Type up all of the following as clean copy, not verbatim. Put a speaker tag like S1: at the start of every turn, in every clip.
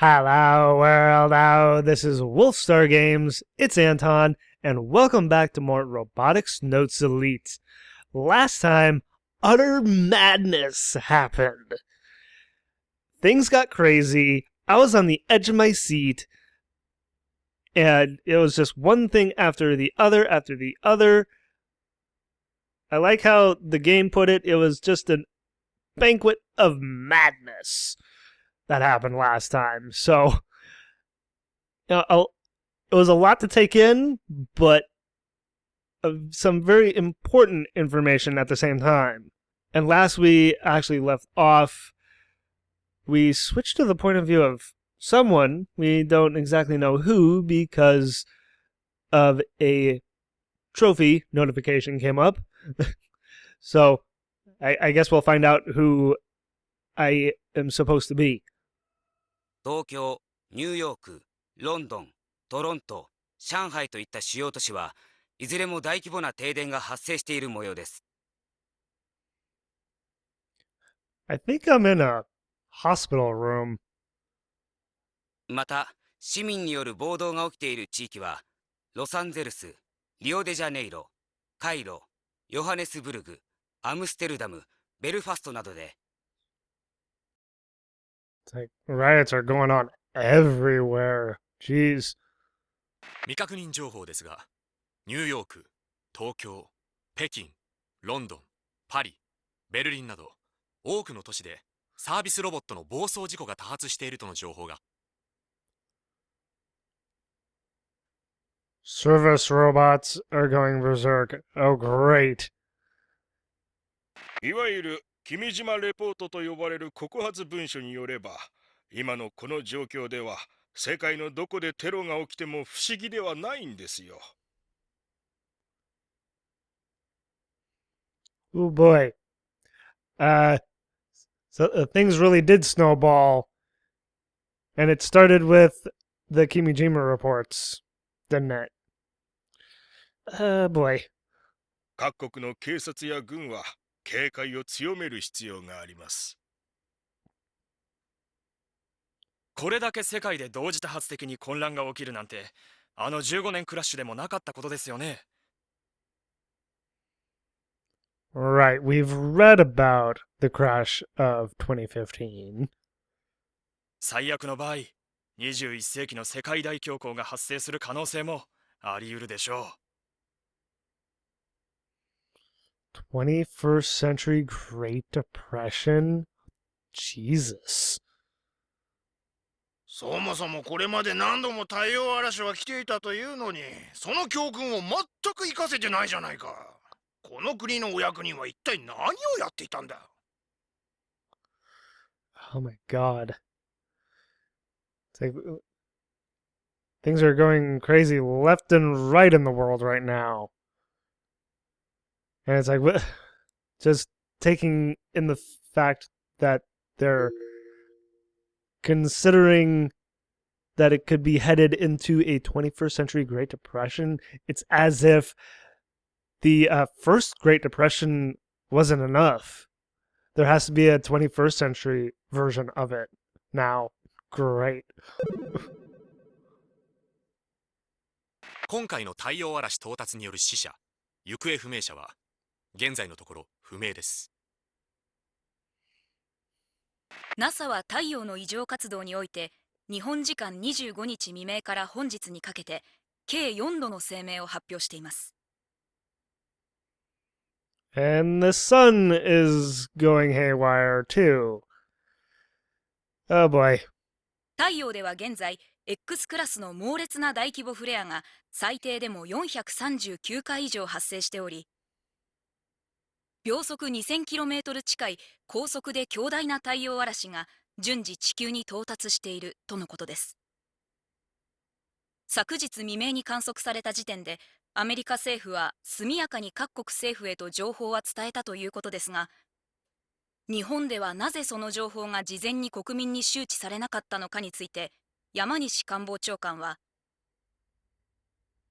S1: Hello world, oh, this is Wolfstar Games, it's Anton, and welcome back to more Robotics Notes Elite. Last time, utter madness happened. Things got crazy, I was on the edge of my seat, and it was just one thing after the other after the other. I like how the game put it, it was just a banquet of madness that happened last time. So, it was a lot to take in, but some very important information at the same time. And last we actually left off, we switched to the point of view of someone, we don't exactly know who, because of a trophy notification came up. So, I guess we'll find out who I am supposed to be.
S2: 東京、ニューヨーク、ロンドン、トロント、上海といった主要都市はいずれも大規模な停電が発生している模様です。
S1: I think I'm in a hospital room.
S2: また、市民による暴動が起きている地域は、ロサンゼルス、リオデジャネイロ、カイロ、ヨハネスブルグ、アムステルダム、ベルファストなどで、
S1: It's like riots are going on everywhere. Jeez.
S3: 未確認情報ですが、ニューヨーク、東京、北京、ロンドン、パリ、ベルリンなど多くの都市でサービスロボットの暴走事故が多発しているとの情報が。
S1: Service robots are going berserk. Oh, great.
S4: いわゆる君島レポートと呼ばれる告発文書によれば、今のこの状況では世界のどこでテロが起きても不思議ではないんですよ。
S1: Oh boy. So things really did snowball. And it started with the Kimijima reports, didn't it? Boy.
S4: 各国の警察や軍は警戒を強める必要があります。
S3: これだけ世界で同時多発的に混乱が起きるなんて、あの15年クラッシュでもなかったことですよね。
S1: Right, we've read about the crash of 2015.
S3: 最悪の場合、21世紀の世界大恐慌が発生する可能性もあり得るでしょう。
S1: 21st century Great Depression? Jesus.
S5: そもそもこれまで何度も太陽嵐は来ていたというのに、その教訓を全く活かせてないじゃないか。この国のお役人は一体何をやっていたんだ。
S1: Oh my god. It's like things are going crazy left and right in the world right now. And it's like just taking in the fact that they're considering that it could be headed into a 21st century Great Depression. It's as if the first Great Depression wasn't enough. There has to be a 21st century version of it now. Great.
S3: 今回の太陽嵐到達による死者、行方不明者は現在のところ不明です。
S6: NASA は太陽の異常活動において日本時間25日未明から本日にかけて計4度の声明を発表しています。
S1: And the sun is going haywire too. Oh boy.
S6: 太陽では現在 X クラスの猛烈な大規模フレアが最低でも439回以上発生しており、秒速 2000km 近い高速で強大な太陽嵐が順次地球に到達しているとのことです。昨日未明に観測された時点でアメリカ政府は速やかに各国政府へと情報は伝えたということですが、日本ではなぜその情報が事前に国民に周知されなかったのかについて山西官房長官は、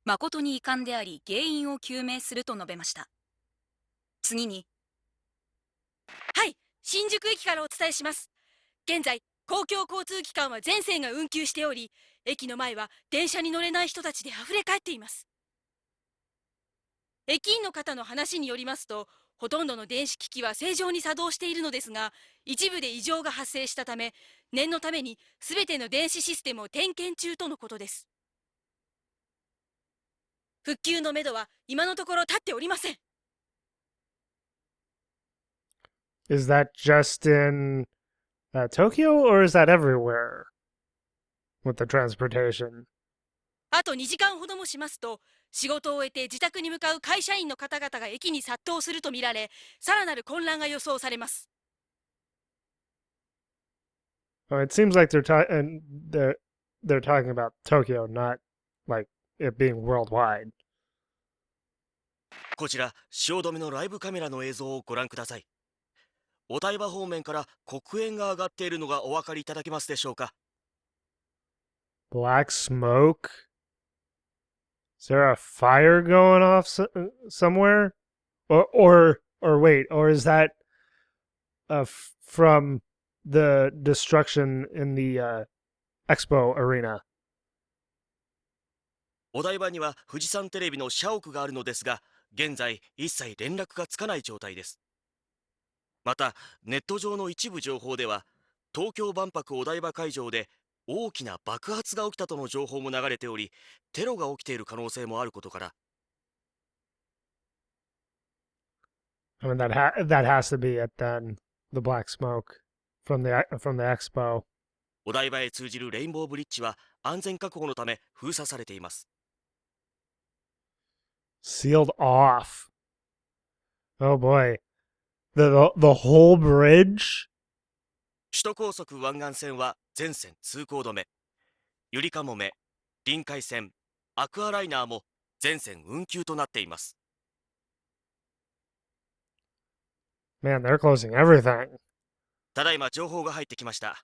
S6: 誠に遺憾であり原因を究明すると述べました。次に、はい、新宿駅からお伝えします。現在公共交通機関は全線が運休しており、駅の前は電車に乗れない人たちで溢れ返っています。駅員の方の話によりますと、ほとんどの電子機器は正常に作動しているのですが、一部で異常が発生したため、念のために全ての電子システムを点検中とのことです。復旧のめどは今のところ立っておりません。
S1: Is that just in Tokyo, or is that everywhere with the transportation?
S6: あと2時間ほどもしますと、仕事を終えて自宅に向かう会社員の方々が駅に殺到するとみられ、さらなる混乱が予想されます。
S1: Oh, it seems like they're talking about Tokyo, not like it being worldwide.
S7: こちら汐留のライブカメラの映像をご覧ください。お台場方面から黒煙が上がっているのがお分かりいただけますでしょうか。
S1: Black smoke? Is there a fire going off somewhere? Or wait, or is that from the destruction in the expo arena?
S7: お台場には富士山テレビの社屋があるのですが、現在一切連絡がつかない状態です。またネット上の一部情報では、東京万博お台場会場で大きな爆発が起きたとの情報も流れており、テロが起きている可能性もあることから、
S1: I mean that has to be it then. The black smoke from the expo.
S7: お台場へ通じるレインボーブリッジは安全確保のため封鎖されています。
S1: Sealed off. Oh boy. The whole bridge?
S7: 首都高速湾岸線は全線通行止め、ゆりかもめ、臨海線、アクアライナーも全線運休となっています。
S1: Man, they're closing everything.
S7: ただいま情報が入ってきました。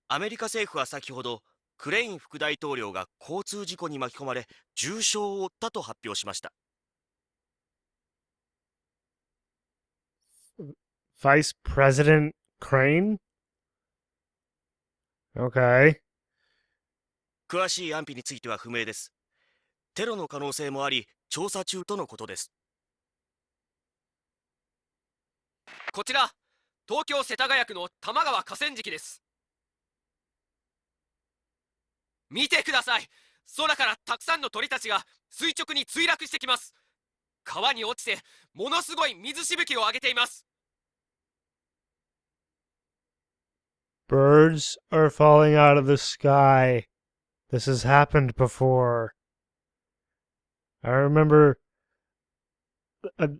S7: アメリカ政府は先ほど、クレイン副大統領が交通事故に巻き込まれ重傷を負ったと発表しました。
S1: Vice President Crane? Okay.
S7: 詳しい安否については不明です。テロの可能性もあり調査中とのことです。
S3: こちら東京世田谷区の多摩川河川敷です。見てください。空からたくさんの鳥たちが垂直に墜落してきます。川に落ちてものすごい水しぶきを上げています。
S1: Birds are falling out of the sky. This has happened before. I remember I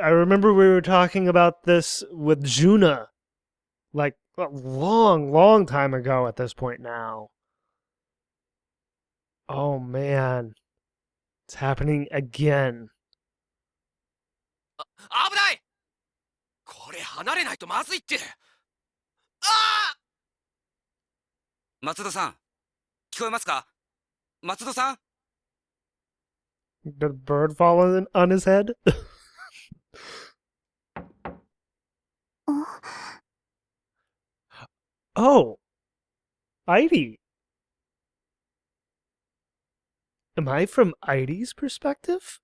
S1: remember we were talking about this with Juna like a long time ago at this point now. Oh man. It's happening again.
S3: 危ない。これ離れないとまずいって。ああ。
S2: 松戸さん、聞こえますか？松戸さん。
S1: Did a bird fall on his head? Oh, Heidi. Am I from Heidi's perspective?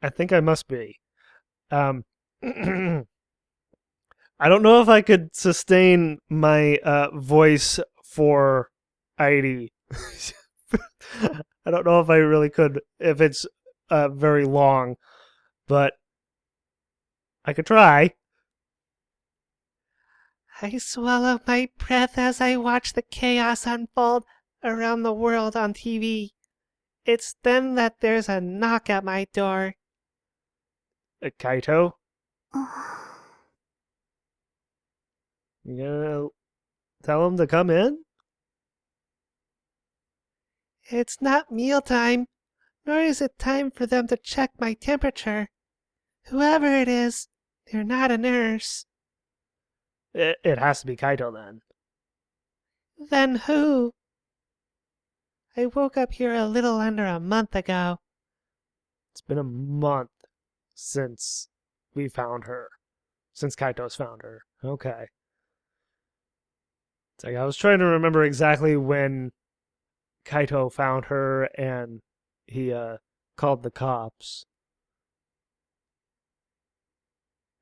S1: I think I must be. I don't know if I could sustain my voice for Heidi. I don't know if I really could, if it's very long, but I could try. I swallow my breath as I watch the chaos unfold around the world on TV. It's then that there's a knock at my door. Kaito? You gonna tell him to come in? It's not mealtime, nor is it time for them to check my temperature. Whoever it is, they're not a nurse. It has to be Kaito then. Then who? I woke up here a little under a month ago. It's been a month since we found her. Since Kaito's found her. Okay. It's like I was trying to remember exactly when Kaito found her and he called the cops.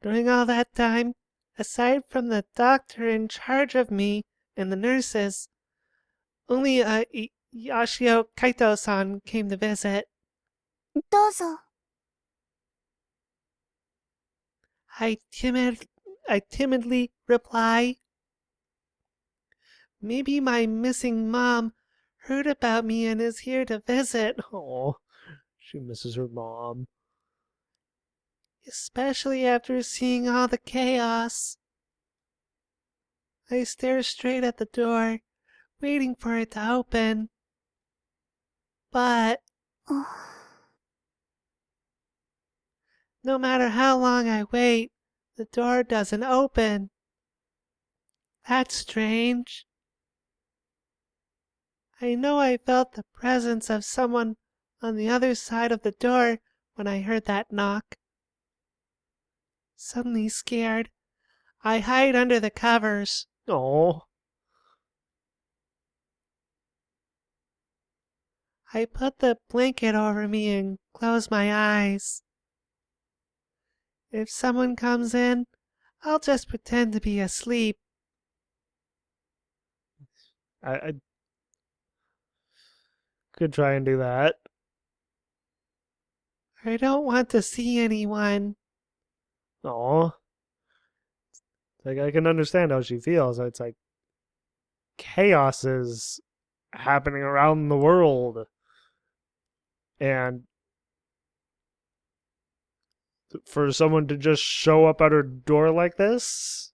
S1: During all that time, aside from the doctor in charge of me and the nurses, only Yashio Kaito-san came to visit.
S8: どうぞ。
S1: I timidly reply. Maybe my missing mom heard about me and is here to visit. Oh, she misses her mom. Especially after seeing all the chaos. I stare straight at the door, waiting for it to open. But no matter how long I wait, the door doesn't open. That's strange. I know I felt the presence of someone on the other side of the door when I heard that knock. Suddenly scared, I hide under the covers. Oh. I put the blanket over me and close my eyes. If someone comes in, I'll just pretend to be asleep. I could try and do that. I don't want to see anyone. Oh. Like, I can understand how she feels. It's like chaos is happening around the world. And for someone to just show up at her door like this,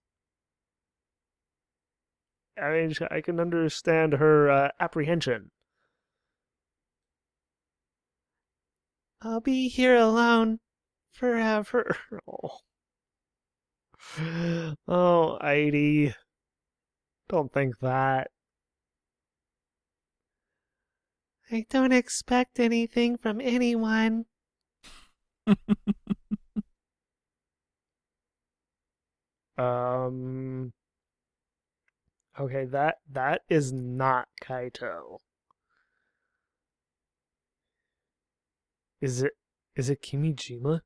S1: I mean, I can understand her apprehension. I'll be here alone forever. Oh, oh, Heidi. Don't think that. I don't expect anything from anyone. Okay, that is not Kaito. Is it Kimijima?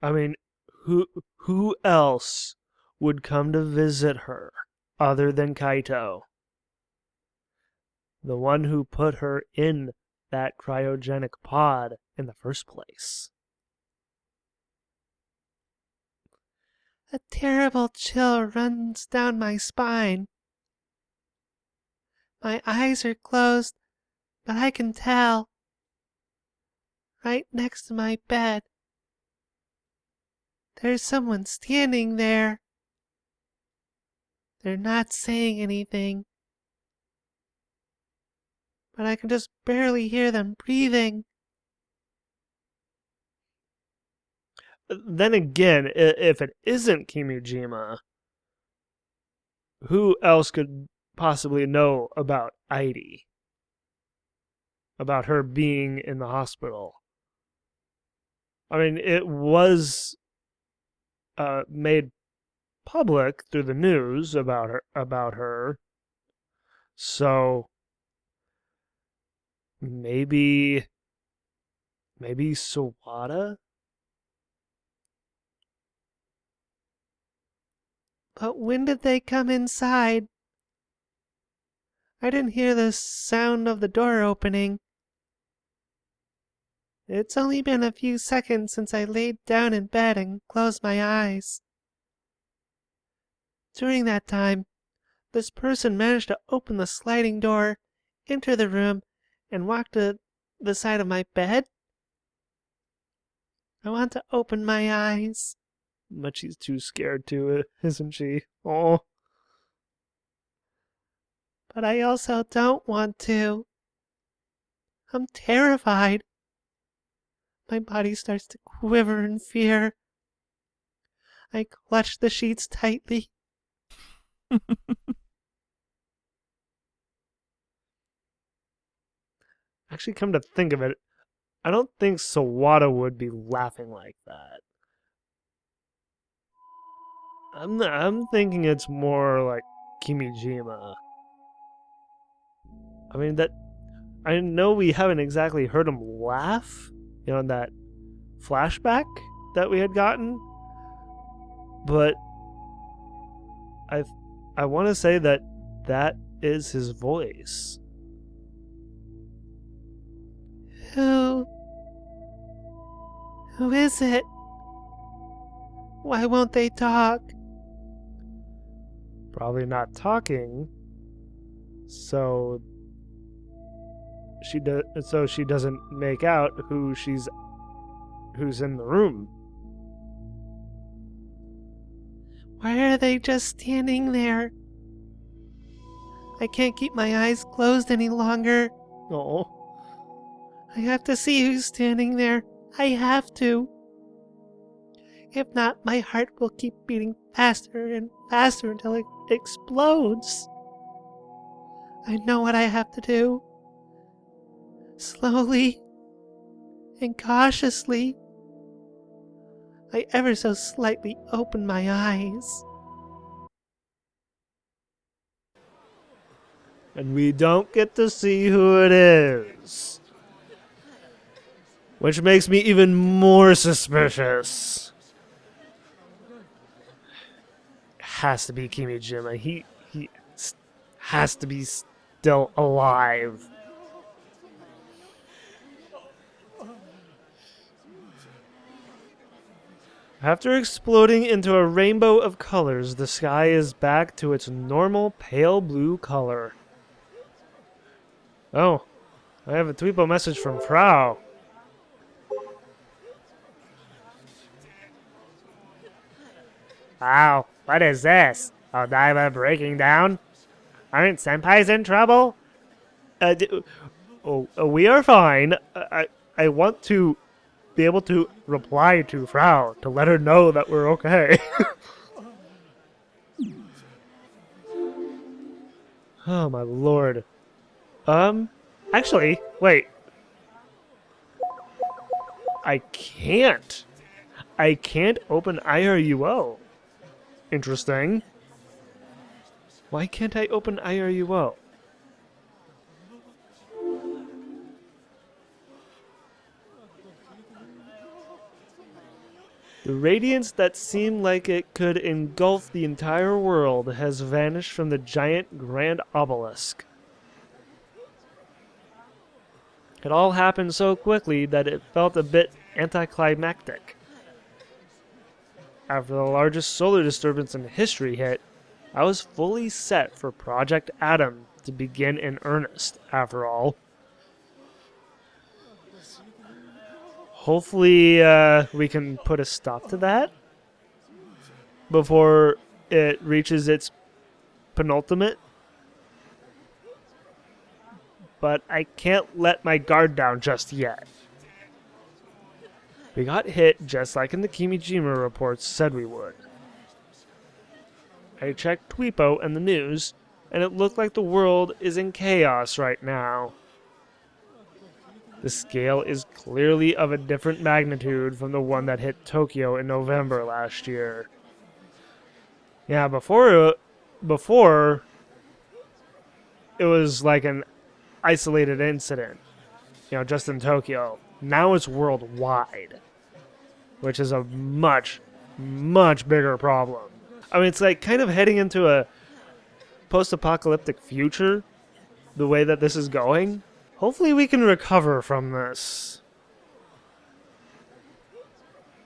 S1: I mean, who else would come to visit her other than Kaito? The one who put her in that cryogenic pod in the first place. A terrible chill runs down my spine. My eyes are closed, but I can tell. Right next to my bed, there's someone standing there. They're not saying anything, but I can just barely hear them breathing. Then again, if it isn't Kimijima, who else could possibly know about Heidi? About her being in the hospital? I mean, it was made public through the news about her. So maybe Sawada? But when did they come inside? I didn't hear the sound of the door opening. It's only been a few seconds since I laid down in bed and closed my eyes. During that time, this person managed to open the sliding door, enter the room, and walk to the side of my bed. I want to open my eyes. But she's too scared to, isn't she? Oh. But I also don't want to. I'm terrified. My body starts to quiver in fear. I clutch the sheets tightly. Actually, come to think of it, I don't think Sawada would be laughing like that. I'm thinking it's more like Kimijima. I mean, that I know we haven't exactly heard him laugh, in that flashback that we had gotten, but I want to say that is his voice.
S8: Who is it? Why won't they talk?
S1: Probably not talking, so she doesn't make out who's in the room.
S8: Why are they just standing there? I can't keep my eyes closed any longer.
S1: Oh,
S8: I have to see who's standing there. I have to. If not, my heart will keep beating faster and faster until it explodes. I know what I have to do. Slowly and cautiously, I ever so slightly open my eyes.
S1: and we don't get to see who it is, which makes me even more suspicious. Has to be Kimijima. He has to be still alive. After exploding into a rainbow of colors, the sky is back to its normal pale blue color. Oh, I have a Tweepo message from Frau. Wow, what is this? Odaiba breaking down? Aren't senpais in trouble? We are fine. I want to be able to reply to Frau to let her know that we're okay. Oh my lord. Actually, wait. I can't open IRUO. Interesting. Why can't I open IRUO? The radiance that seemed like it could engulf the entire world has vanished from the giant grand obelisk. It all happened so quickly that it felt a bit anticlimactic. After the largest solar disturbance in history hit, I was fully set for Project Atom to begin in earnest, after all. Hopefully, we can put a stop to that before it reaches its penultimate. But I can't let my guard down just yet. We got hit just like in the Kimijima reports said we would. I checked Tweepo and the news, and it looked like the world is in chaos right now. The scale is clearly of a different magnitude from the one that hit Tokyo in November last year. Yeah, before it was like an isolated incident, just in Tokyo. Now it's worldwide, which is a much, much bigger problem. I mean, it's like kind of heading into a post-apocalyptic future, the way that this is going. Hopefully we can recover from this.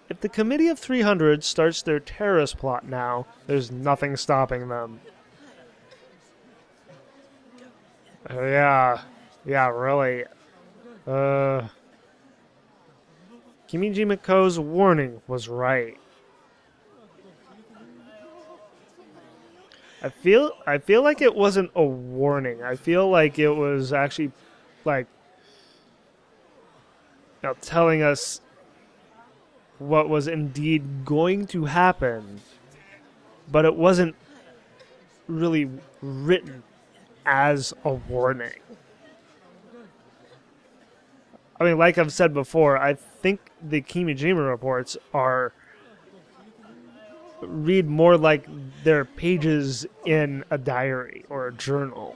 S1: If the Committee of 300 starts their terrorist plot now, there's nothing stopping them. Yeah, really. Kimijima Ko's warning was right. I feel like it wasn't a warning. I feel like it was actually like telling us what was indeed going to happen, but it wasn't really written as a warning. I mean, like I've said before, I think the Kimijima reports read more like they're pages in a diary or a journal.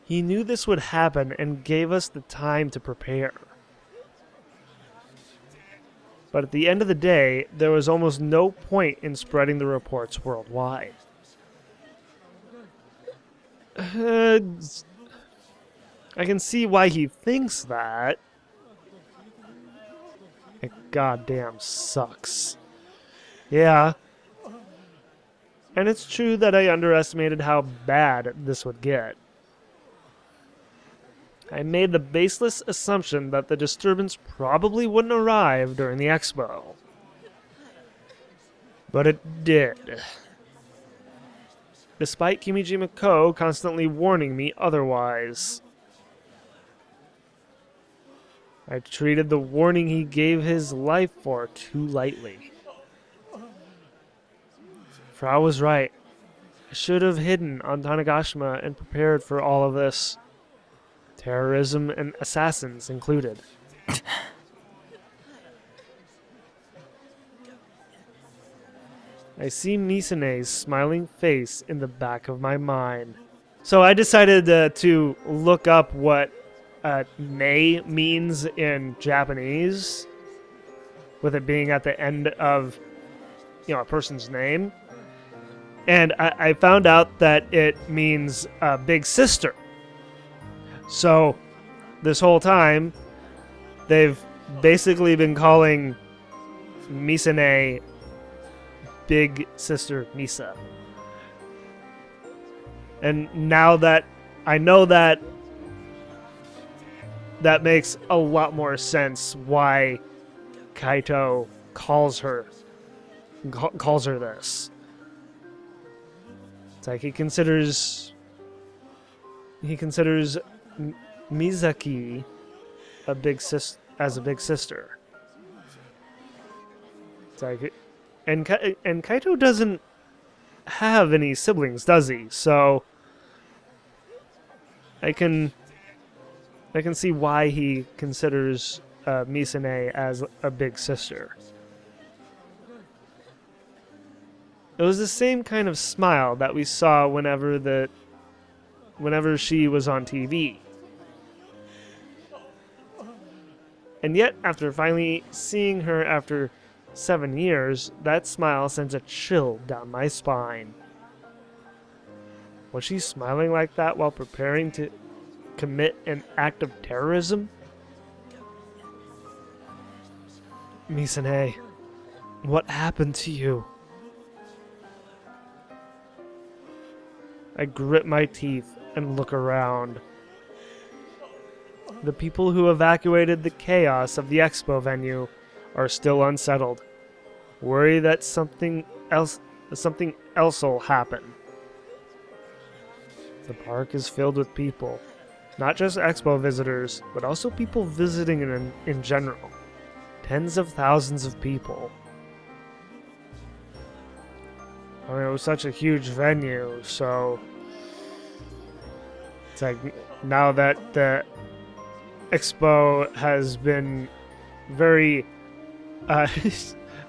S1: He knew this would happen and gave us the time to prepare. But at the end of the day, there was almost no point in spreading the reports worldwide. I can see why he thinks that. It goddamn sucks. Yeah. And it's true that I underestimated how bad this would get. I made the baseless assumption that the disturbance probably wouldn't arrive during the expo. But it did. Despite Kimijima-ko constantly warning me otherwise. I treated the warning he gave his life for too lightly. Frau was right. I should have hidden on Tanegashima and prepared for all of this. Terrorism and assassins included. I see Misane's smiling face in the back of my mind. So I decided to look up what ne means in Japanese, with it being at the end of, a person's name. And I found out that it means big sister. So, this whole time, they've basically been calling Misane Big Sister Misa. And now that I know that, that makes a lot more sense why Kaito calls her this. It's like he considers Mizaki as a big sister. It's like, and Kaito doesn't have any siblings, does he? So I can see why he considers Misane as a big sister. It was the same kind of smile that we saw whenever she was on TV. And yet, after finally seeing her after 7 years, that smile sends a chill down my spine. Was she smiling like that while preparing to commit an act of terrorism? Misane, what happened to you? I grit my teeth and look around. The people who evacuated the chaos of the expo venue are still unsettled, worried that something else will happen. The park is filled with people, not just expo visitors, but also people visiting in general. Tens of thousands of people. I mean, it was such a huge venue, so it's like now that the expo has been very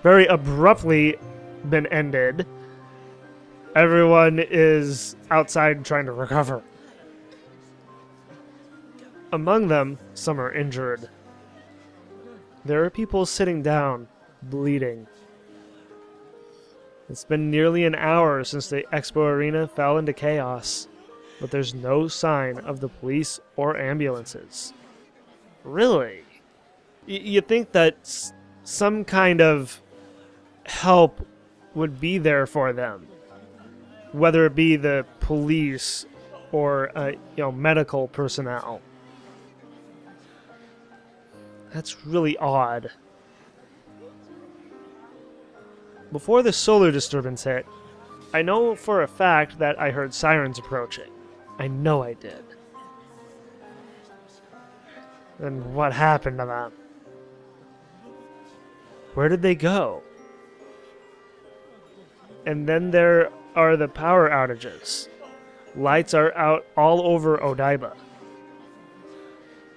S1: abruptly been ended, everyone is outside trying to recover. Among them, some are injured. There are people sitting down, bleeding. It's been nearly an hour since the expo arena fell into chaos, but there's no sign of the police or ambulances. Really? You think that some kind of help would be there for them, whether it be the police or medical personnel. That's really odd. Before the solar disturbance hit, I know for a fact that I heard sirens approaching. I know I did. Then what happened to them? Where did they go? And then there are the power outages. Lights are out all over Odaiba.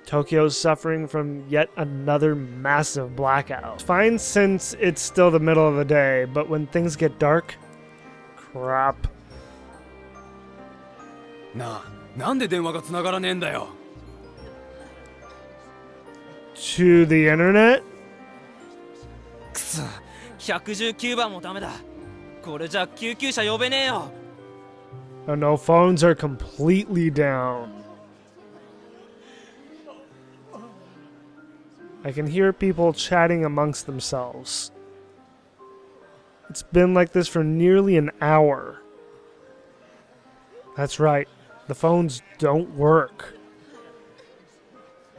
S1: Tokyo's suffering from yet another massive blackout. Fine since it's still the middle of the day, but when things get dark, crap.
S9: なあ、なんで電話が繋がらねえんだよ。
S1: To the internet?
S10: くそ、119番もダメだ。これじゃ救急車呼べねえよ。
S1: Oh no, phones are completely down. I can hear people chatting amongst themselves. It's been like this for nearly an hour. That's right, the phones don't work.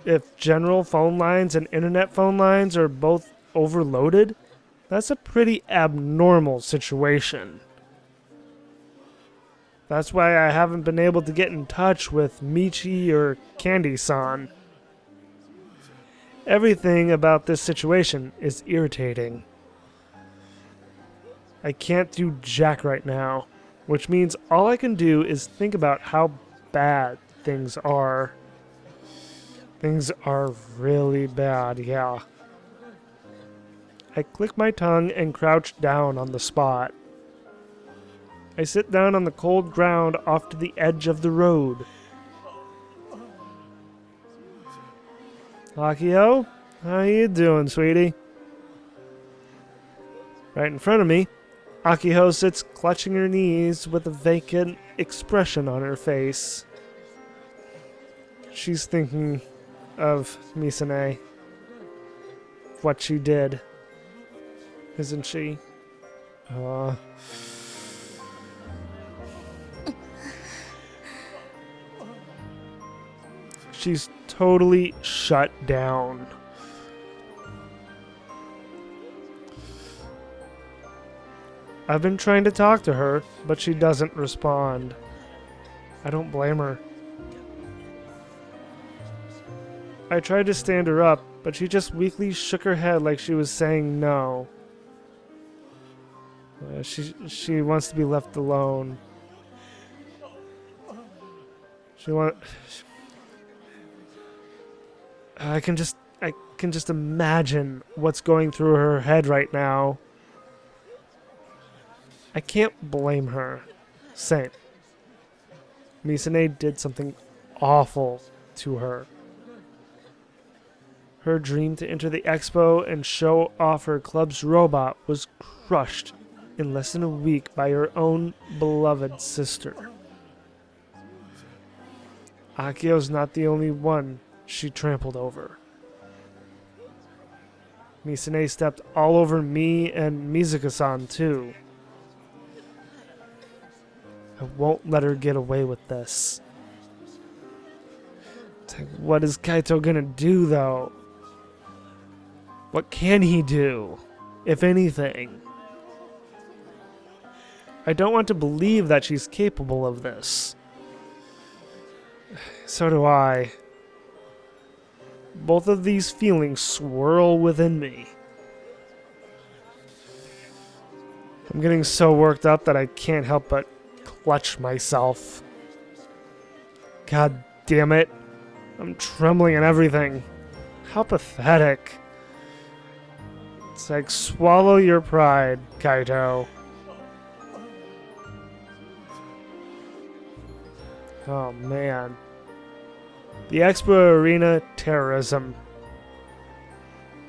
S1: If general phone lines and internet phone lines are both overloaded, that's a pretty abnormal situation. That's why I haven't been able to get in touch with Michi or Candy-san. Everything about this situation is irritating. I can't do jack right now, which means all I can do is think about how bad things are. Things are really bad, yeah. I click my tongue and crouch down on the spot. I sit down on the cold ground off to the edge of the road. Akio, how you doing, sweetie? Right in front of me, Akio sits clutching her knees with a vacant expression on her face. She's thinking of Misane. What she did. Isn't she? She's totally shut down. I've been trying to talk to her, but she doesn't respond. I don't blame her. I tried to stand her up, but she just weakly shook her head like she was saying no. She wants to be left alone. I can just imagine what's going through her head right now. I can't blame her. Same. Misane did something awful to her. Her dream to enter the expo and show off her club's robot was crushed in less than a week by her own beloved sister. Akio's not the only one she trampled over. Misane stepped all over me and Mizuka-san too. I won't let her get away with this. What is Kaito gonna do though? What can he do, if anything? I don't want to believe that she's capable of this. So do I. Both of these feelings swirl within me. I'm getting so worked up that I can't help but clutch myself. God damn it. I'm trembling and everything. How pathetic. It's like, swallow your pride, Kaito. Oh man. The Expo Arena terrorism.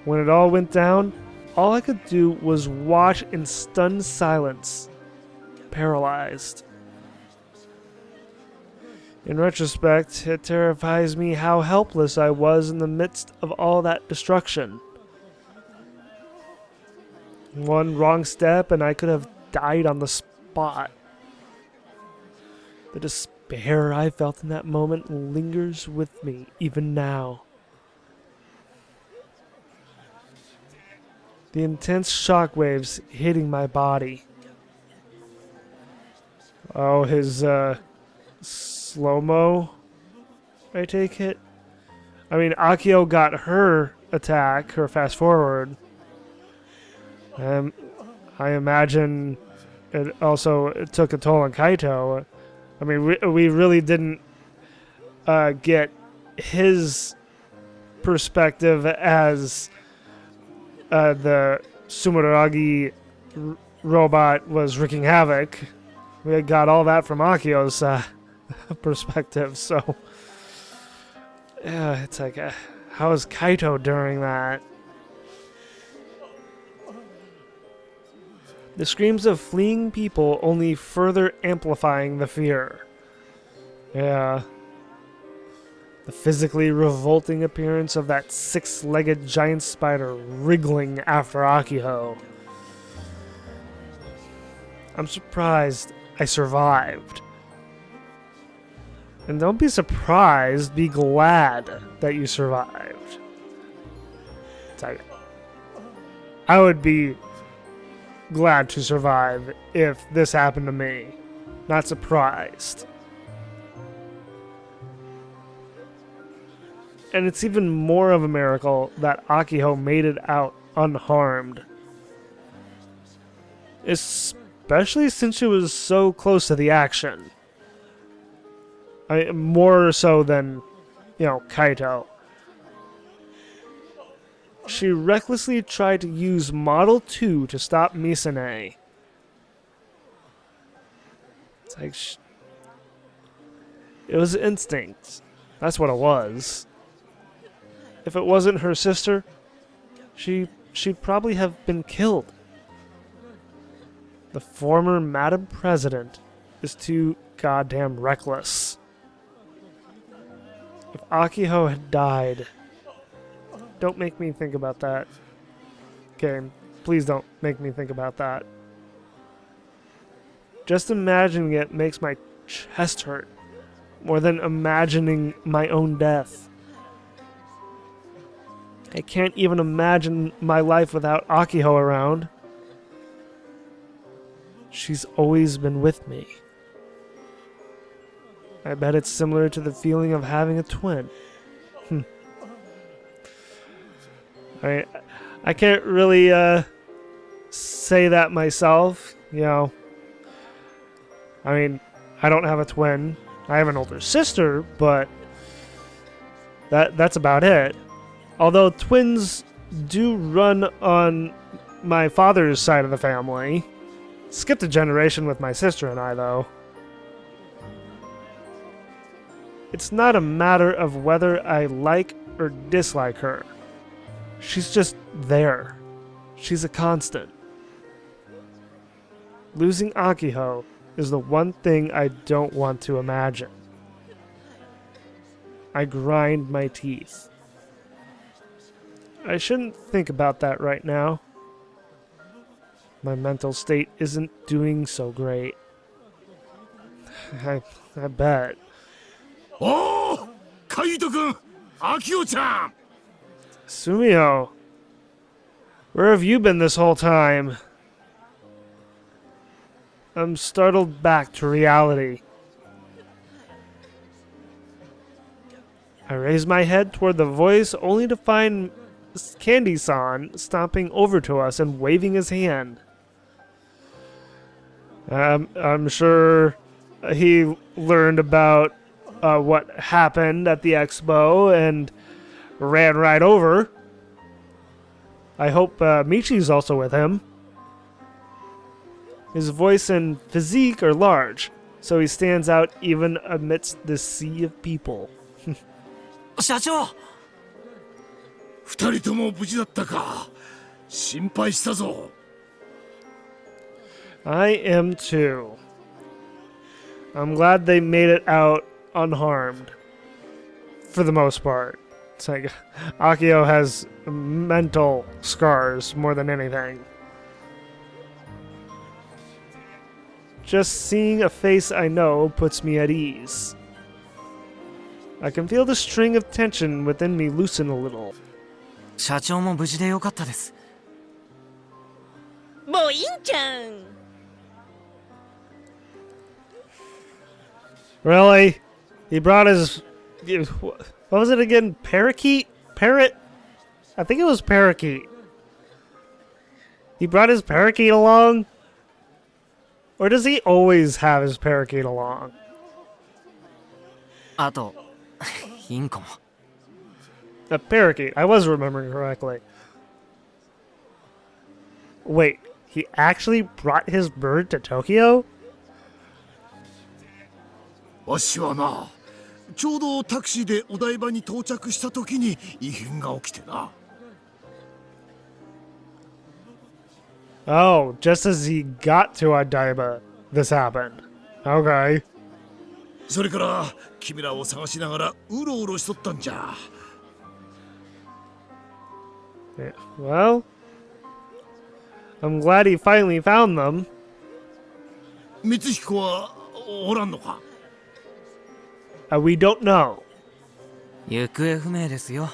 S1: When it all went down, all I could do was watch in stunned silence, paralyzed. In retrospect, it terrifies me how helpless I was in the midst of all that destruction. One wrong step and I could have died on the spot. The despair I felt in that moment lingers with me even now. The intense shockwaves hitting my body. Oh, his slow-mo, I take it? I mean, Akio got her attack, her fast forward. I imagine it also took a toll on Kaito. I mean, we really didn't get his perspective as the Sumeragi robot was wreaking havoc. We got all that from Akio's perspective, so yeah, it's like, how was Kaito during that? The screams of fleeing people only further amplifying the fear. Yeah. The physically revolting appearance of that six-legged giant spider wriggling after Akiho. I'm surprised I survived. And don't be surprised, be glad that you survived. It's like, I would be glad to survive if this happened to me. Not surprised. And it's even more of a miracle that Akiho made it out unharmed. Especially since she was so close to the action. More so than, Kaito. She recklessly tried to use Model 2 to stop Misane. It's like, it was instinct. That's what it was. If it wasn't her sister, she'd probably have been killed. The former Madam President is too goddamn reckless. If Akiho had died... Don't make me think about that. Game, please don't make me think about that. Just imagining it makes my chest hurt more than imagining my own death. I can't even imagine my life without Akiho around. She's always been with me. I bet it's similar to the feeling of having a twin. I can't really say that myself, I mean, I don't have a twin. I have an older sister, but that's about it. Although twins do run on my father's side of the family. Skipped a generation with my sister and I, though. It's not a matter of whether I like or dislike her. She's just there. She's a constant. Losing Akiho is the one thing I don't want to imagine. I grind my teeth. I shouldn't think about that right now. My mental state isn't doing so great. I bet.
S5: Oh! Kaito-kun! Akio-chan!
S1: Sumio, where have you been this whole time? I'm startled back to reality. I raise my head toward the voice only to find Candy-san stomping over to us and waving his hand. I'm sure he learned about what happened at the expo and ran right over. I hope Michi's also with him. His voice and physique are large, so he stands out even amidst the sea of people.
S10: 社長
S5: 二人とも無事だったか。心配したぞ。
S1: I am too. I'm glad they made it out unharmed. For the most part. It's like Akio has mental scars more than anything. Just seeing a face I know puts me at ease. I can feel the string of tension within me loosen a little.
S10: 社長も無事でよかったです。
S11: もういいんじゃん。
S1: Really? He brought his... What was it again? Parakeet? Parrot? I think it was parakeet. He brought his parakeet along? Or does he always have his parakeet along?
S10: あと、インコも。
S1: A parakeet. I was remembering correctly. Wait, he actually brought his bird to Tokyo?
S5: わしはな、ちょうどタクシーでお台場に到着した時に異変が起きてな。
S1: Oh, just as he got to Odaiba, this happened. Okay.
S5: それから君らを探しながらうろうろしとったんじゃ。
S1: Yeah, well, I'm glad he finally found them.
S5: 光彦はおらんのか？
S1: We don't know.
S10: 行方不明ですよ。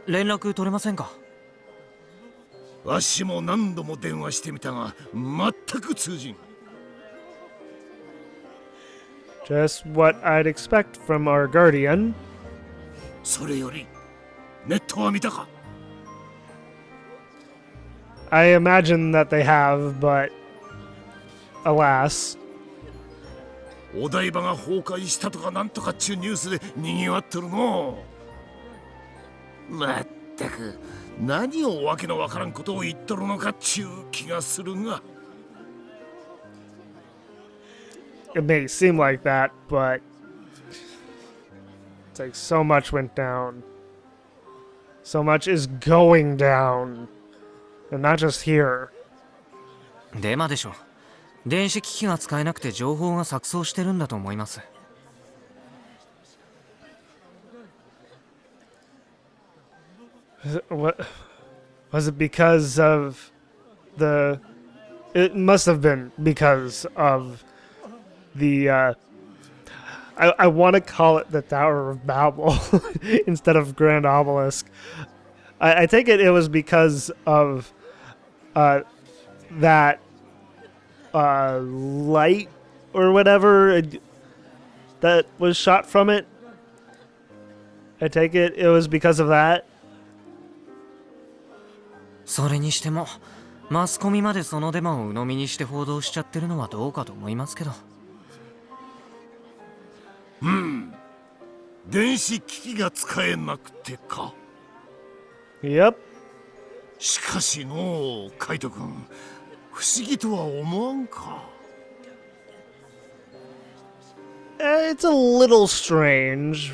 S10: 連絡取れませんか？
S5: わしも何度も電話してみたが全く通じん。
S1: Just what I'd expect from our guardian.
S5: それよりネットは見たか？
S1: I imagine that they have, but alas.
S5: お台場が崩壊したとかなんとかっちゅうニュースで賑わってるの。まったく何をわけのわからんことを言っとるのかっちゅう気がするが。
S1: It may seem like that, but it's like so much went down. So much is going down. And not just here.
S10: デマでしょ。電子機器が使えなくて情報が錯綜してるんだと思います。
S1: What was it because of the? It must have been because of the. I want to call it the Tower of Babel instead of Grand Obelisk. I take it was because of that light or whatever that was shot from it. I take it was because of that.
S10: それにしてもマスコミまでそのデマを鵜呑みにして報道しちゃってるのはどうかと思いますけど。
S5: 電子機器が使えなくてか。
S1: Yep.
S5: しかしのカイト君、不思議とは思わんか。
S1: It's a little strange,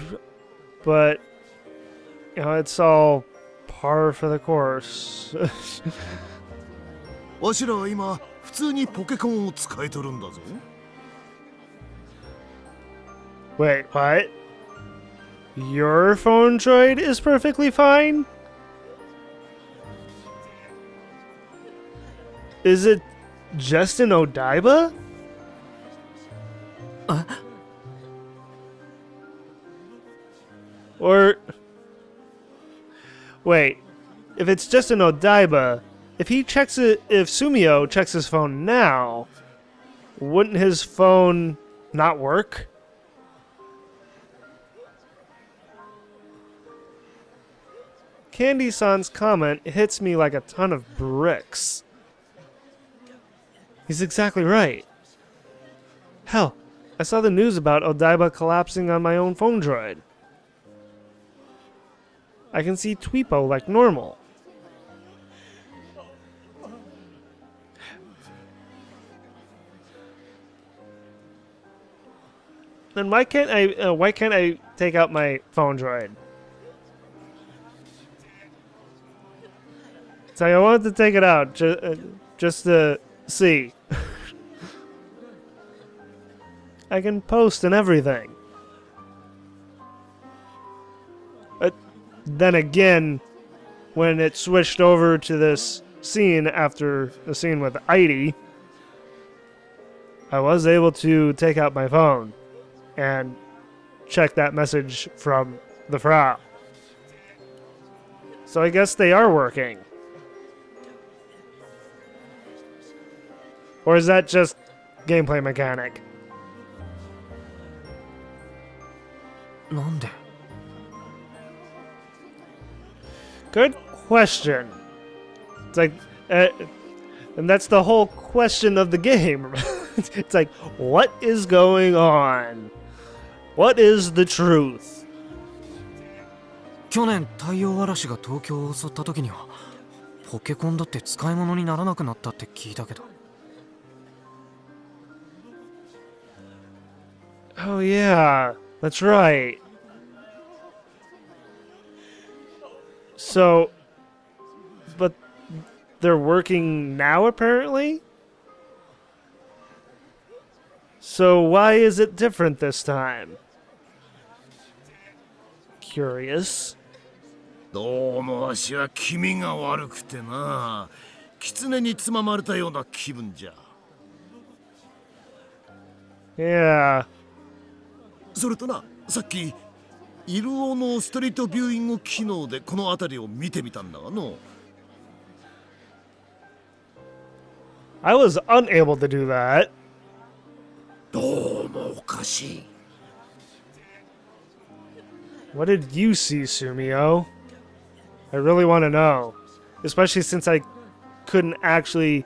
S1: but you know, it's all par for the course.
S5: わしらは今普通にポケコンを使えとるんだぞ。
S1: Wait, what? Your phone droid is perfectly fine? Is it just in Odaiba? Or... Wait, if it's just in Odaiba, if Sumio checks his phone now, wouldn't his phone not work? Candy-san's comment hits me like a ton of bricks. He's exactly right. Hell, I saw the news about Odaiba collapsing on my own phone droid. I can see Tweepo like normal. Then why can't I take out my phone droid? So I wanted to take it out just to see. I can post and everything. Then again, when it switched over to this scene after the scene with Heidi, I was able to take out my phone and check that message from the Frau. So I guess they are working. Or is that just gameplay mechanic?
S10: なんで?
S1: Good question. It's like, and that's the whole question of the game. It's like, what is going on? What is the truth?
S9: 去年太陽嵐が東京を襲った時にはポケコンだって使い物にならなくなったって聞いたけど。
S1: Oh yeah, that's right. So, but they're working now apparently? So why is it different this time? Curious.
S5: どうもわしは気味が悪くてな。狐につままれたような気分じゃ。
S1: Yeah.
S5: それとな、さっきIRUOのストリートビューイング機能でこの辺りを見てみたんだがの。
S1: I was unable to do that.
S5: どうもおかしい。
S1: What did you see, Sumio? I really want to know. Especially since I couldn't actually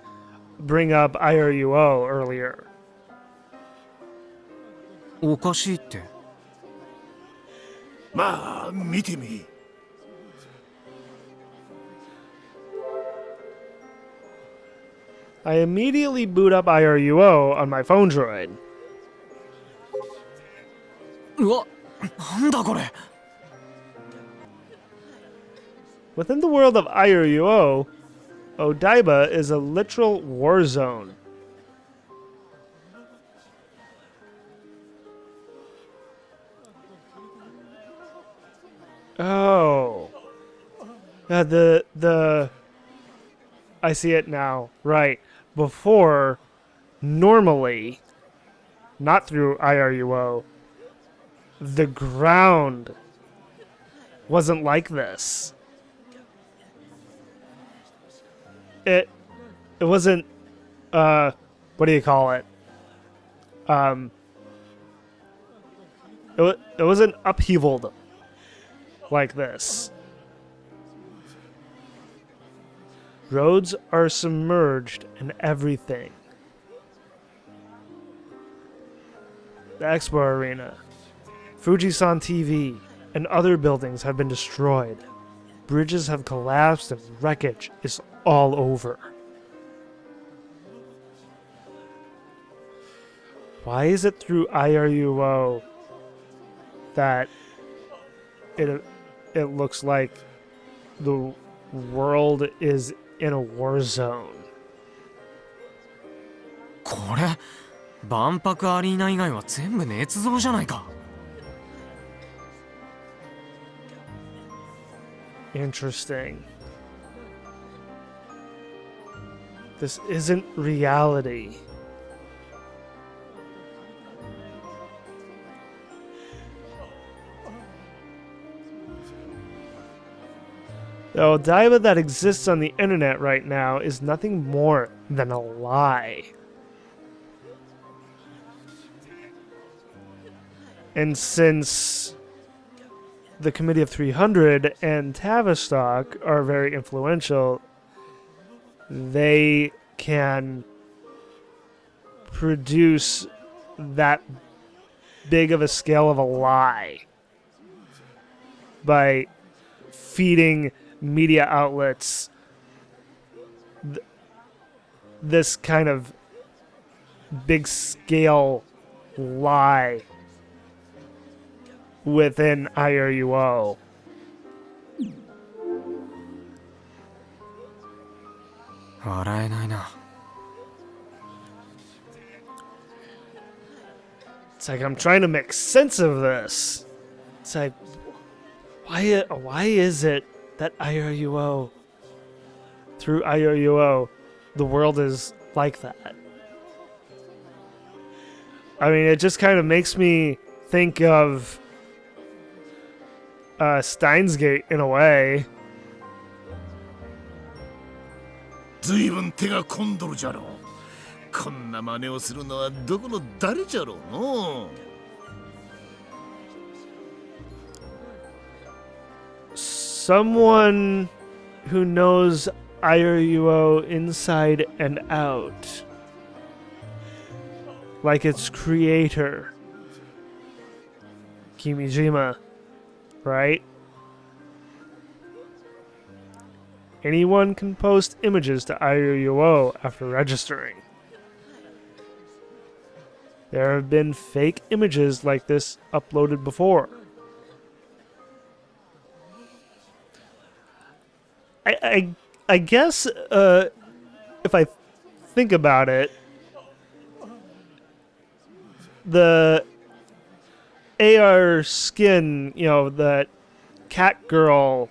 S1: bring up IRUO earlier.
S9: おかしいって。
S5: まあ見てみ。
S1: I immediately boot up IRUO on my phone droid.
S9: うわ、なんだこれ。
S1: Within the world of IRUO, Odaiba is a literal war zone. Oh. I see it now. Right. Before, normally, not through IRUO, the ground wasn't like this. It wasn't, what do you call it? It wasn't upheavaled like this. Roads are submerged in everything. The Expo Arena, Fujisan TV, and other buildings have been destroyed. Bridges have collapsed and wreckage is all over. Why is it through IRUO that it looks like the world is in a war zone?
S9: これ万博アリーナ以外は全部捏造じゃないか。
S1: Interesting. This isn't reality. The Odaiba that exists on the internet right now is nothing more than a lie. And since the Committee of 300 and Tavistock are very influential, they can produce that big of a scale of a lie by feeding media outlets this kind of big scale lie within IRUO. It's like I'm trying to make sense of this. It's like, why is it that IRUO, through IRUO, the world is like that? I mean, it just kind of makes me think of Steins Gate in a way.
S5: ずいぶん手が込んどるじゃろう。こんな真似をするのはどこの誰じゃろうの。
S1: Someone who knows IRUO inside and out. Like its creator, Kimijima, right? anyone can post images to IRUO after registering. There have been fake images like this uploaded before. I guess if I think about it, the AR skin, that cat girl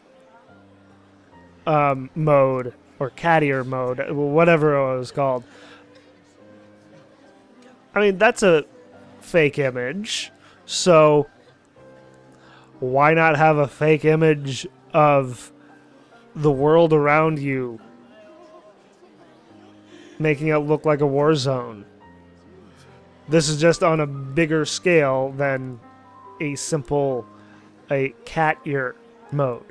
S1: mode or cattier mode, whatever it was called. I mean, that's a fake image, so why not have a fake image of the world around you, making it look like a war zone? This is just on a bigger scale than a simple cat ear mode.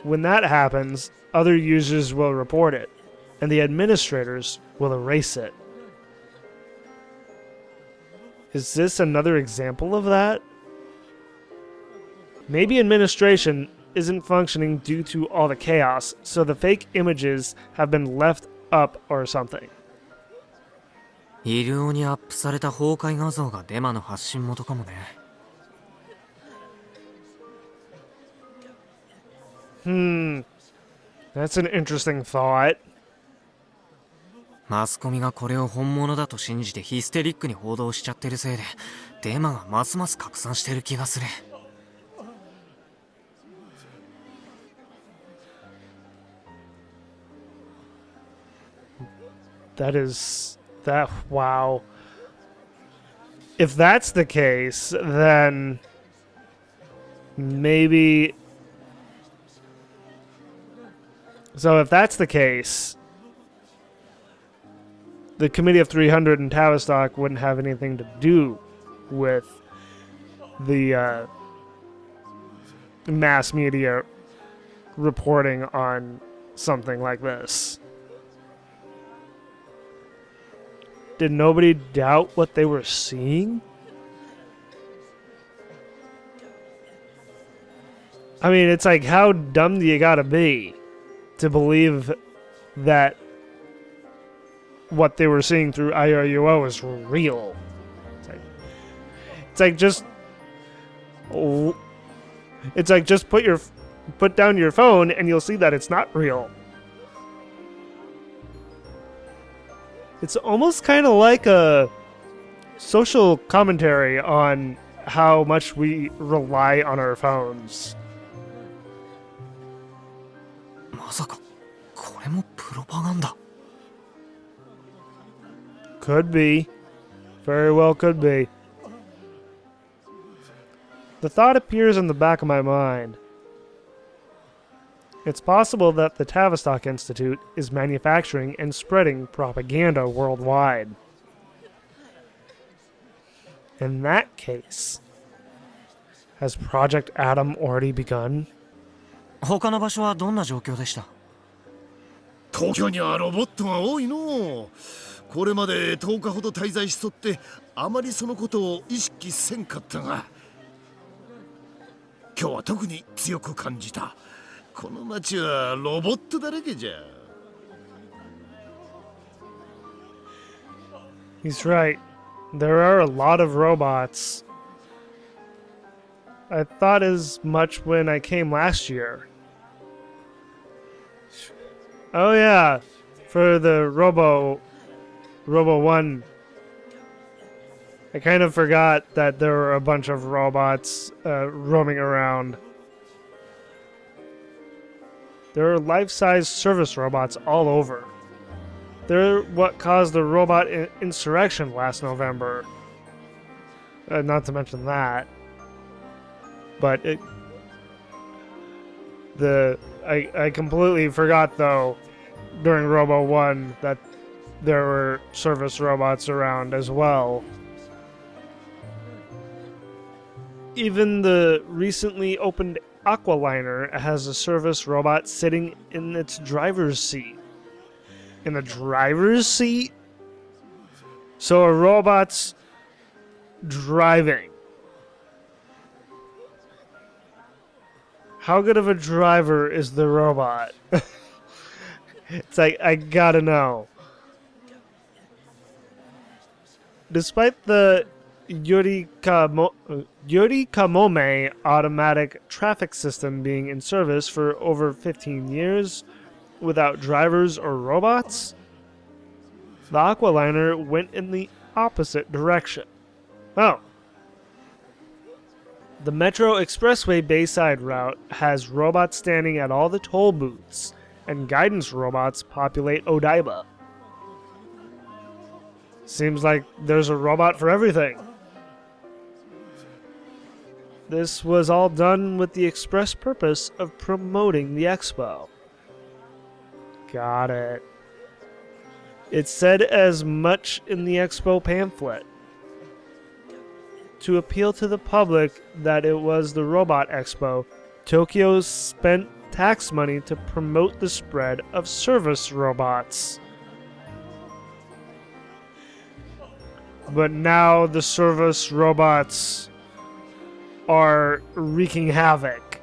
S1: When that happens, other users will report it, and the administrators will erase it. Is this another example of that? Maybe administration isn't functioning due to all the chaos, so the fake images have been left up or something.
S9: IRUO にアップされた崩壊画像がデマの発信元かもね。
S1: That's an interesting thought.
S9: マスコミがこれを本物だと信じてヒステリックに報道しちゃってるせいで、デマがますます拡散してる気がする。
S1: Wow. If that's the case, then maybe... So if that's the case, the Committee of 300 in Tavistock wouldn't have anything to do with the mass media reporting on something like this. Did nobody doubt what they were seeing? I mean, it's like, how dumb do you gotta be to believe that what they were seeing through IRUO is real? It's like just put down your phone and you'll see that it's not real. It's almost kind of like a social commentary on how much we rely on our phones.
S9: まさかこれもプロパガンダ。
S1: Could be. Very well could be. The thought appears in the back of my mind. It's possible that the Tavistock Institute is manufacturing and spreading propaganda worldwide. In that case, has Project Adam already begun?
S9: 他の場所はどんな状況でした？
S5: 東京にはロボットが多いの。これまで10日ほど滞在しとってあまりそのことを意識せんかったが、今日は特に強く感じた。この街はロボットだらけじゃ。
S1: He's right. There are a lot of robots. I thought as much when I came last year. Oh yeah, for the Robo 1. I kind of forgot that there were a bunch of robots roaming around. There are life-size service robots all over. They're what caused the robot insurrection last November. Not to mention that. But I completely forgot, though, during Robo 1 that there were service robots around as well. Even the recently opened Aqualiner has a service robot sitting in its driver's seat. In the driver's seat? So a robot's driving. How good of a driver is the robot? It's like, I gotta know. Despite the Yurikamome automatic traffic system being in service for over 15 years without drivers or robots, the Aqualiner went in the opposite direction. Oh. The Metro Expressway Bayside route has robots standing at all the toll booths, and guidance robots populate Odaiba. Seems like there's a robot for everything. This was all done with the express purpose of promoting the expo. Got it. It said as much in the expo pamphlet. To appeal to the public that it was the Robot Expo, Tokyo spent tax money to promote the spread of service robots. But now the service robots are wreaking havoc.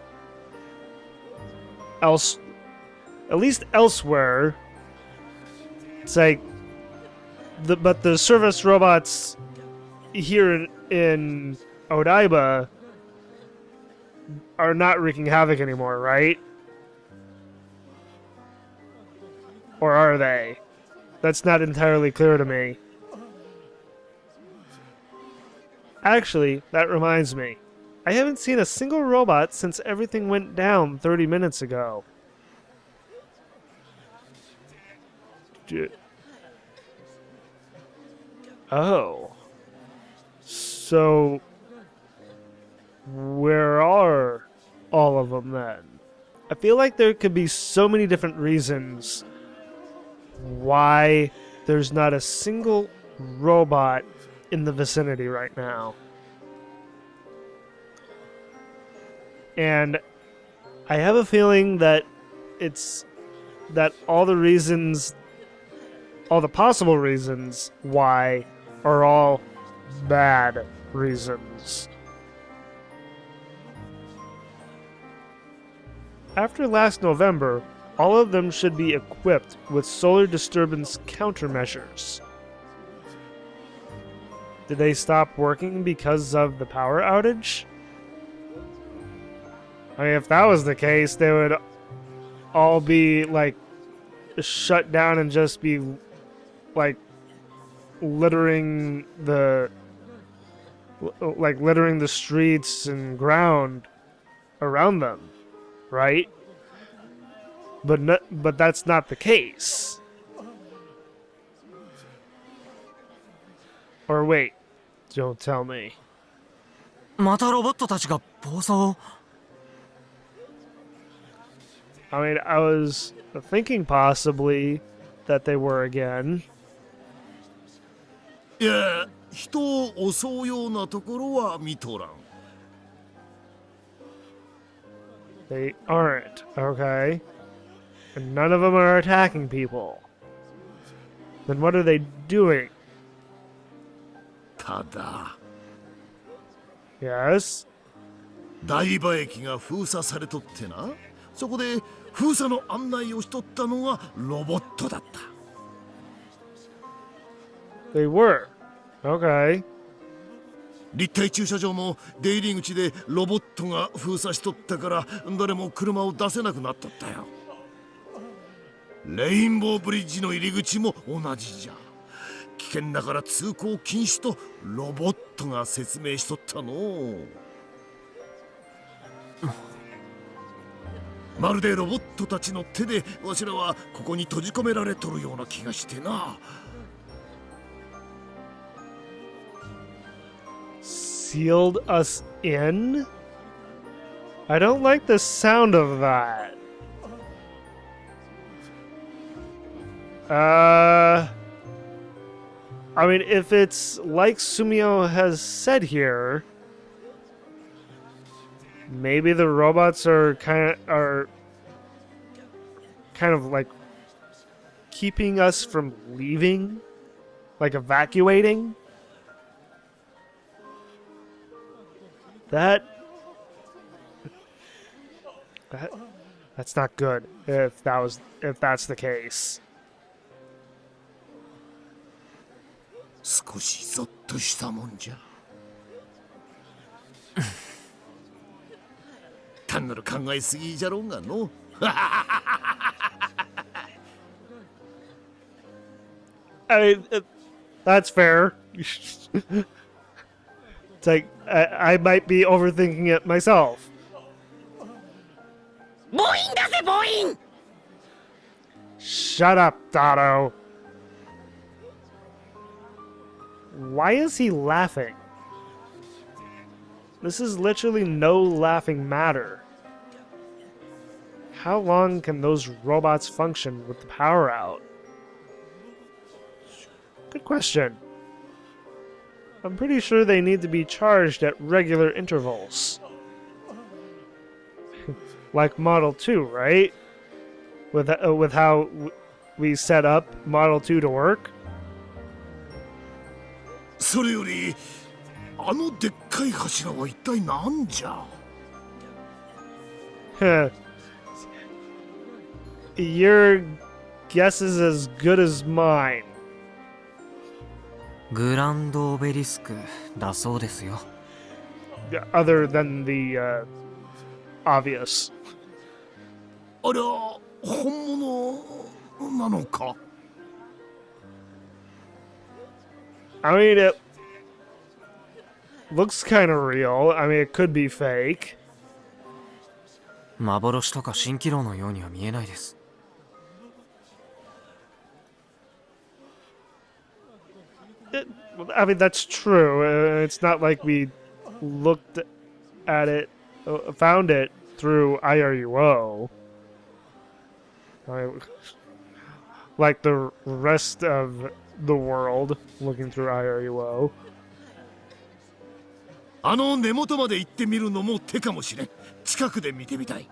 S1: At least elsewhere, it's like, but the service robots here in Odaiba are not wreaking havoc anymore, right? Or are they? That's not entirely clear to me. Actually, that reminds me. I haven't seen a single robot since everything went down 30 minutes ago. Oh. So, where are all of them then? I feel like there could be so many different reasons why there's not a single robot in the vicinity right now. And I have a feeling that it's that all the possible reasons why are all bad reasons. After last November, all of them should be equipped with solar disturbance countermeasures. Did they stop working because of the power outage? I mean, if that was the case, they would all be, like, shut down and just be, like, littering the streets and ground around them, right? But that's not the case. Or wait, don't tell me.
S9: またロボットたちが暴走を。
S1: I mean, I was thinking possibly that they were again.
S5: いや、人を襲うようなところは見とらん。
S1: They aren't, okay? And none of them are attacking people. Then what are they doing?
S5: ただ、
S1: Yes?
S5: 台場駅が封鎖されとってな。そこで封鎖の案内をしとったのがロボットだった。
S1: They were. Okay.
S5: 立体駐車場も出入り口でロボットが封鎖しとったから誰も車を出せなくなっとったよ。レインボーブリッジの入り口も同じじゃ。危険だから通行禁止とロボットが説明しとったの。まるでロボットたちの手でわしらはここに閉じ込められとるような気がしてな。
S1: Sealed us in? I don't like the sound of that. I mean, if it's like Sumio has said here, maybe the robots are kind of like keeping us from leaving, like evacuating. That's not good if that's the case.
S5: 少しゾッとしたもんじゃ。単なる考えすぎじゃろうがの。
S1: I mean, that's fair. It's like I might be overthinking it myself.
S11: 母音だぜ母音
S1: Shut up, Dotto. Why is he laughing? This is literally no laughing matter. How long can those robots function with the power out? Good question. I'm pretty sure they need to be charged at regular intervals. Like Model 2, right? With how we set up Model 2 to work?
S5: それより、あのでっかい柱は一体なんじゃ。
S1: Your guess is as good as mine.
S9: グランドオベリスクだそうですよ。
S1: Other than the obvious.
S5: あれは本物なのか。
S1: I mean, it looks kind of real. I mean, it could be fake.
S9: 幻とか蜃気楼のようには見えないです。
S1: I mean, that's true. It's not like we looked at it, found it through IRUO. Like the rest of the world looking through IRUO.
S5: あの根元まで行ってみるのも手かもしれん。近くで見てみたい。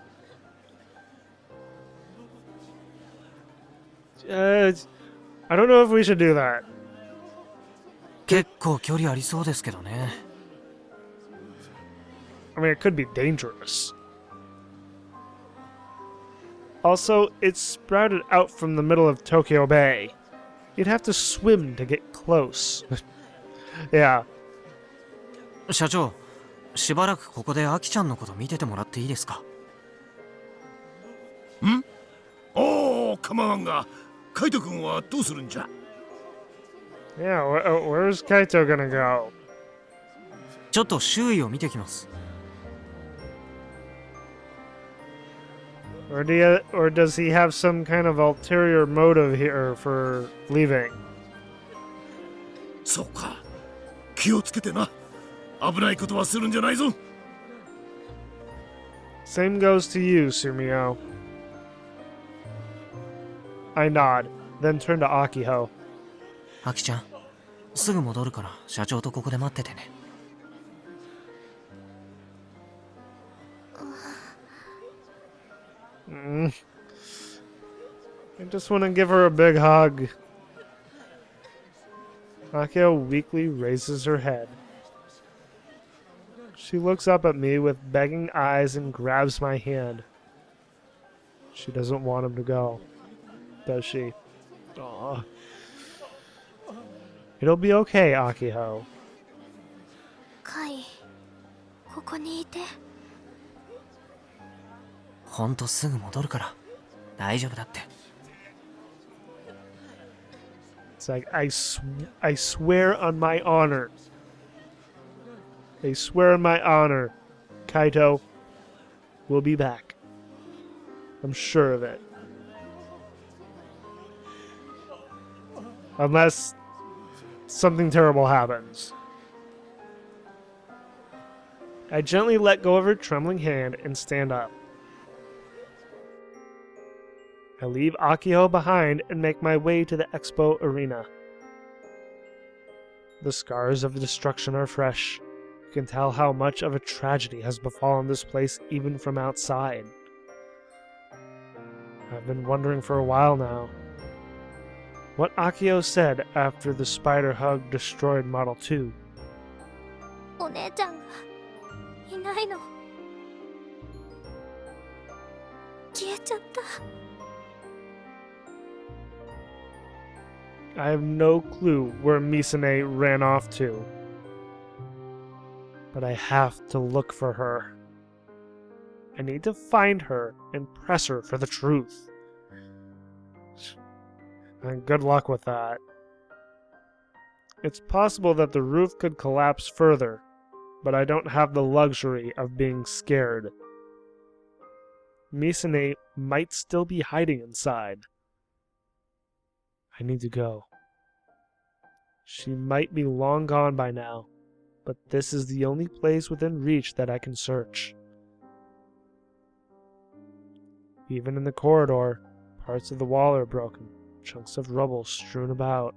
S1: I don't know if we should do that.
S9: 結構距離ありそうですけどね。
S1: I mean, it could be dangerous. Also, it's sprouted out from the middle of Tokyo Bay. You'd have to swim to get close. Yeah.
S9: 社長、しばらくここでアキちゃんのこと見ててもらっていいですか。
S5: ん？おお、構わんが、カイト君はどうするんじゃ。
S1: Yeah, where's Kaito gonna go?
S9: ちょっと周囲を見てきます。
S1: Or does he have some kind of ulterior motive here for leaving?
S5: そうか。気をつけてな。危ないことはするんじゃないぞ。
S1: Same goes to you, Sumio. I nod, then turn to Akiho.
S9: アキちゃん、すぐ戻るから社長とここで待っててね。
S1: I just want to give her a big hug. Akio weakly raises her head. She looks up at me with begging eyes and grabs my hand. She doesn't want him to go, does she? Aww. It'll be okay, Akiho.
S11: カイ、ここにいて。
S9: ほんとすぐ戻るから大丈夫だって。
S1: It's like, I swear on my honor. I swear on my honor. Kaito, we'll be back. I'm sure of it. Unless something terrible happens. I gently let go of her trembling hand and stand up. I leave Akio behind and make my way to the expo arena. The scars of destruction are fresh. You can tell how much of a tragedy has befallen this place even from outside. I've been wondering for a while now what Akio said after the spider hug destroyed Model 2.
S11: お姉ちゃんがいないの。
S1: I have no clue where Misane ran off to. But I have to look for her. I need to find her and press her for the truth. And good luck with that. It's possible that the roof could collapse further, but I don't have the luxury of being scared. Misane might still be hiding inside. I need to go. She might be long gone by now, but this is the only place within reach that I can search. Even in the corridor, parts of the wall are broken, chunks of rubble strewn about.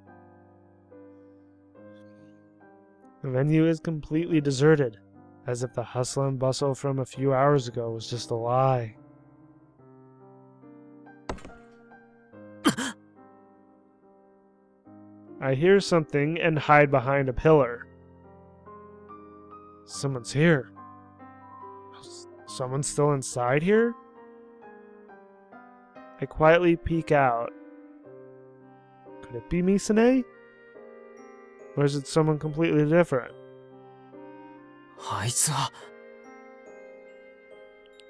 S1: The venue is completely deserted, as if the hustle and bustle from a few hours ago was just a lie. I hear something and hide behind a pillar. Someone's here. Someone's still inside here? I quietly peek out. Could it be Misane? Or is it someone completely different?
S9: あいつは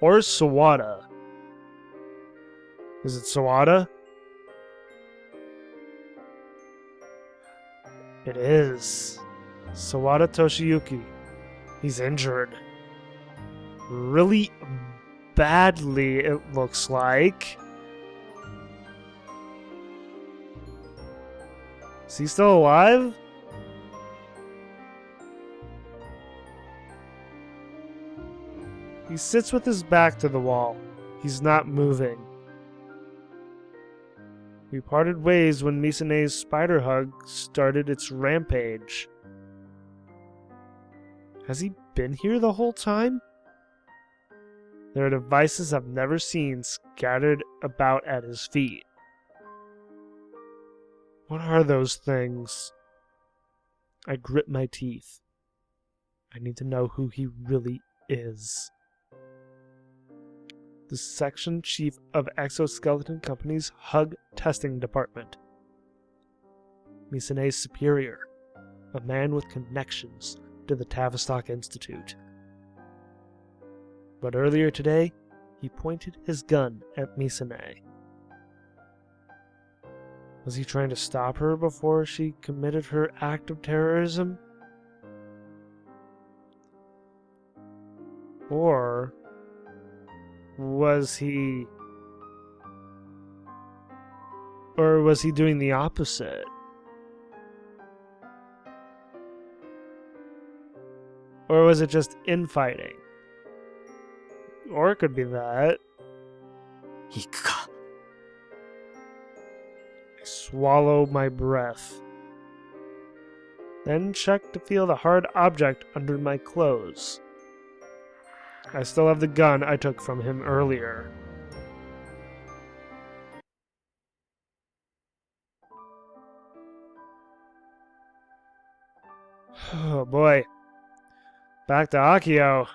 S1: Or Sawada? Is it Sawada? It is. Sawada Toshiyuki. He's injured. Really badly, it looks like. Is he still alive? He sits with his back to the wall. He's not moving. We parted ways when Misane's spider hug started its rampage. Has he been here the whole time? There are devices I've never seen scattered about at his feet. What are those things? I grit my teeth. I need to know who he really is. The section chief of Exoskeleton Company's Hug Testing Department. Misane's superior, a man with connections to the Tavistock Institute. But earlier today, he pointed his gun at Misane. Was he trying to stop her before she committed her act of terrorism? Or was he doing the opposite? Or was it just infighting? Or it could be that.
S9: 行くか
S1: I swallow my breath. Then check to feel the hard object under my clothes. I still have the gun I took from him earlier. Oh boy. Back to Akio.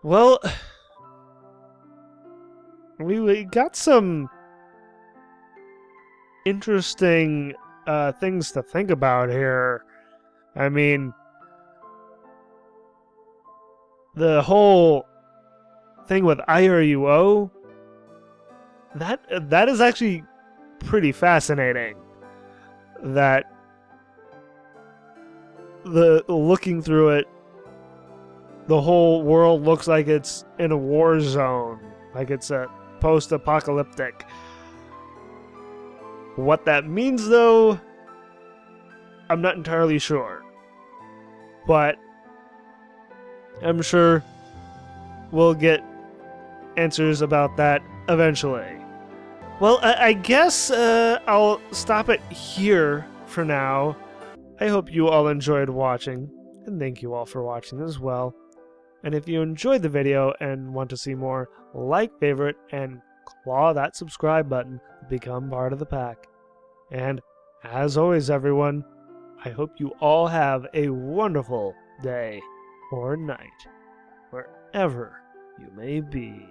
S1: Well, we got some interesting things to think about here. I mean, the whole thing with IRUO, that is actually pretty fascinating. That looking through it, the whole world looks like it's in a war zone, like it's a post-apocalyptic. What that means, though, I'm not entirely sure. But I'm sure we'll get answers about that eventually. Well, I guess I'll stop it here for now. I hope you all enjoyed watching, and thank you all for watching as well. And if you enjoyed the video and want to see more, like, favorite, and claw that subscribe button to become part of the pack. And as always, everyone, I hope you all have a wonderful day or night, wherever you may be.